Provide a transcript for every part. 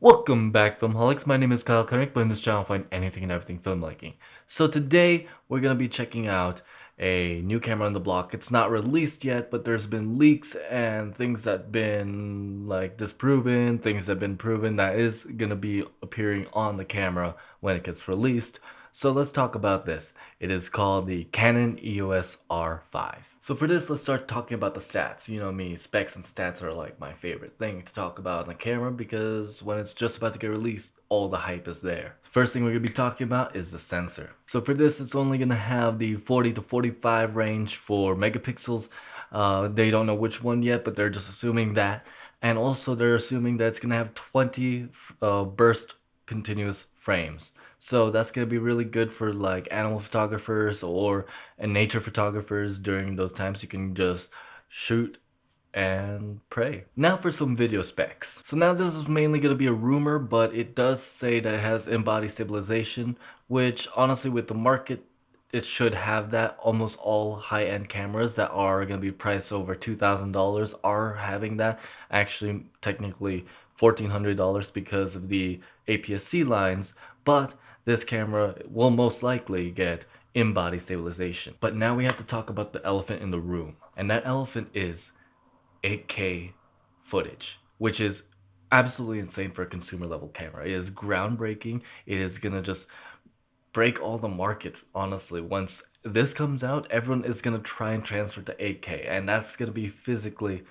Welcome back, Filmholics. My name is Kyle Koenig, but in this channel, find anything and everything filmmaking. So today, we're gonna be checking out a new camera on the block. It's not released yet, but there's been leaks and things that been disproven, things that been proven that is gonna be appearing on the camera when it gets released. So let's talk about this. It is called the Canon EOS R5. So for this, let's start talking about the stats. You know me, specs and stats are like my favorite thing to talk about on the camera because when it's just about to get released, all the hype is there. First thing we're gonna be talking about is the sensor. So for this, it's only gonna have the 40 to 45 range for megapixels. They don't know which one yet, but they're just assuming that. And also they're assuming that it's gonna have 20 burst continuous frames. So that's gonna be really good for like animal photographers or nature photographers during those times. You can just shoot and pray. Now for some video specs. So now this is mainly going to be a rumor, but it does say that it has in-body stabilization, which honestly with the market, it should have that. Almost all high-end cameras that are going to be priced over $2,000 are having that. Actually, technically $1,400 because of the APS-C lines, but this camera will most likely get in-body stabilization. But now we have to talk about the elephant in the room, and that elephant is 8K footage, which is absolutely insane for a consumer level camera. It is groundbreaking. It is gonna just break all the market, honestly. Once this comes out, everyone is gonna try and transfer to 8K, and that's gonna be physically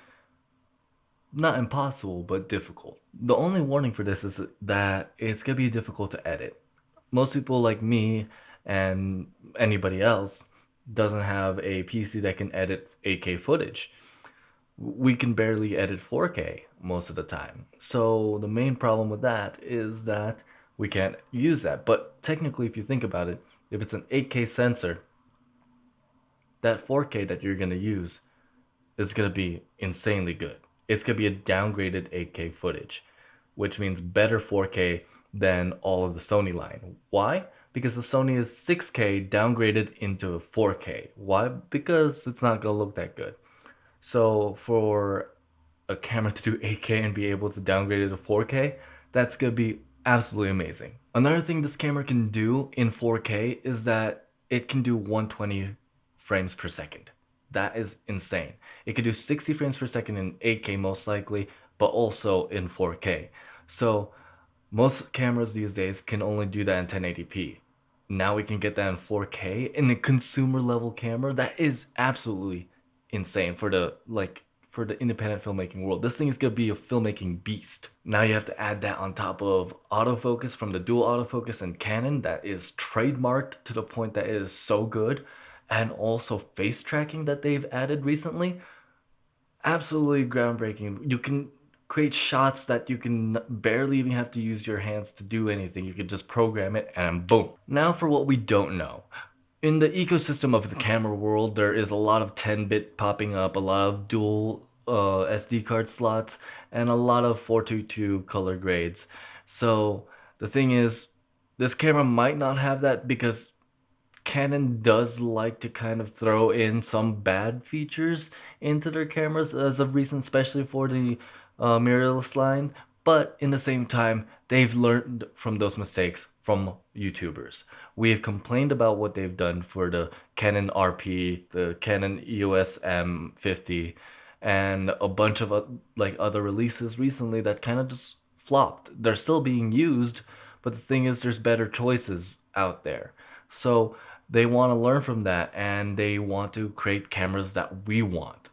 not impossible, but difficult. The only warning for this is that it's gonna be difficult to edit. Most people like me and anybody else doesn't have a PC that can edit 8K footage. We can barely edit 4K most of the time. So the main problem with that is that we can't use that. But technically, if you think about it, if it's an 8K sensor, that 4K that you're going to use is going to be insanely good. It's going to be a downgraded 8K footage, which means better 4K than all of the Sony line. Why? Because the Sony is 6K downgraded into 4K. Why? Because it's not going to look that good. So for a camera to do 8K and be able to downgrade it to 4K, that's gonna be absolutely amazing. Another thing this camera can do in 4K is that it can do 120 frames per second. That is insane. It could do 60 frames per second in 8K most likely, but also in 4K. So most cameras these days can only do that in 1080p. Now we can get that in 4K in a consumer level camera. That is absolutely insane for the independent filmmaking world. This thing is gonna be a filmmaking beast. Now you have to add that on top of autofocus from the dual autofocus and Canon that is trademarked to the point that it is so good, and also face tracking that they've added recently. Absolutely groundbreaking. You can create shots that you can barely even have to use your hands to do anything. You can just program it and boom. Now for what we don't know. In the ecosystem of the camera world, there is a lot of 10-bit popping up, a lot of dual SD card slots, and a lot of 422 color grades. So the thing is, this camera might not have that because Canon does like to kind of throw in some bad features into their cameras as of recent, especially for the mirrorless line. But in the same time, they've learned from those mistakes from YouTubers. We have complained about what they've done for the Canon RP, the Canon EOS M50, and a bunch of other releases recently that kind of just flopped. They're still being used, but the thing is, there's better choices out there. So they want to learn from that and they want to create cameras that we want.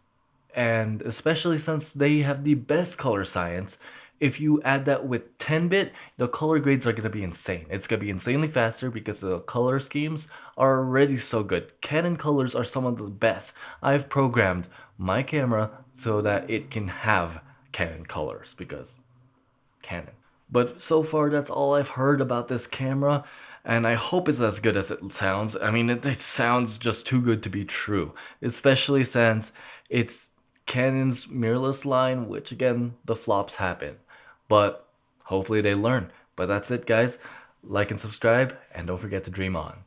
And especially since they have the best color science, if you add that with 10-bit, the color grades are going to be insane. It's going to be insanely faster because the color schemes are already so good. Canon colors are some of the best. I've programmed my camera so that it can have Canon colors because Canon. But so far, that's all I've heard about this camera, and I hope it's as good as it sounds. I mean, it sounds just too good to be true, especially since it's Canon's mirrorless line, which again, the flops happen. But hopefully they learn. But that's it, guys. Like and subscribe, and don't forget to dream on.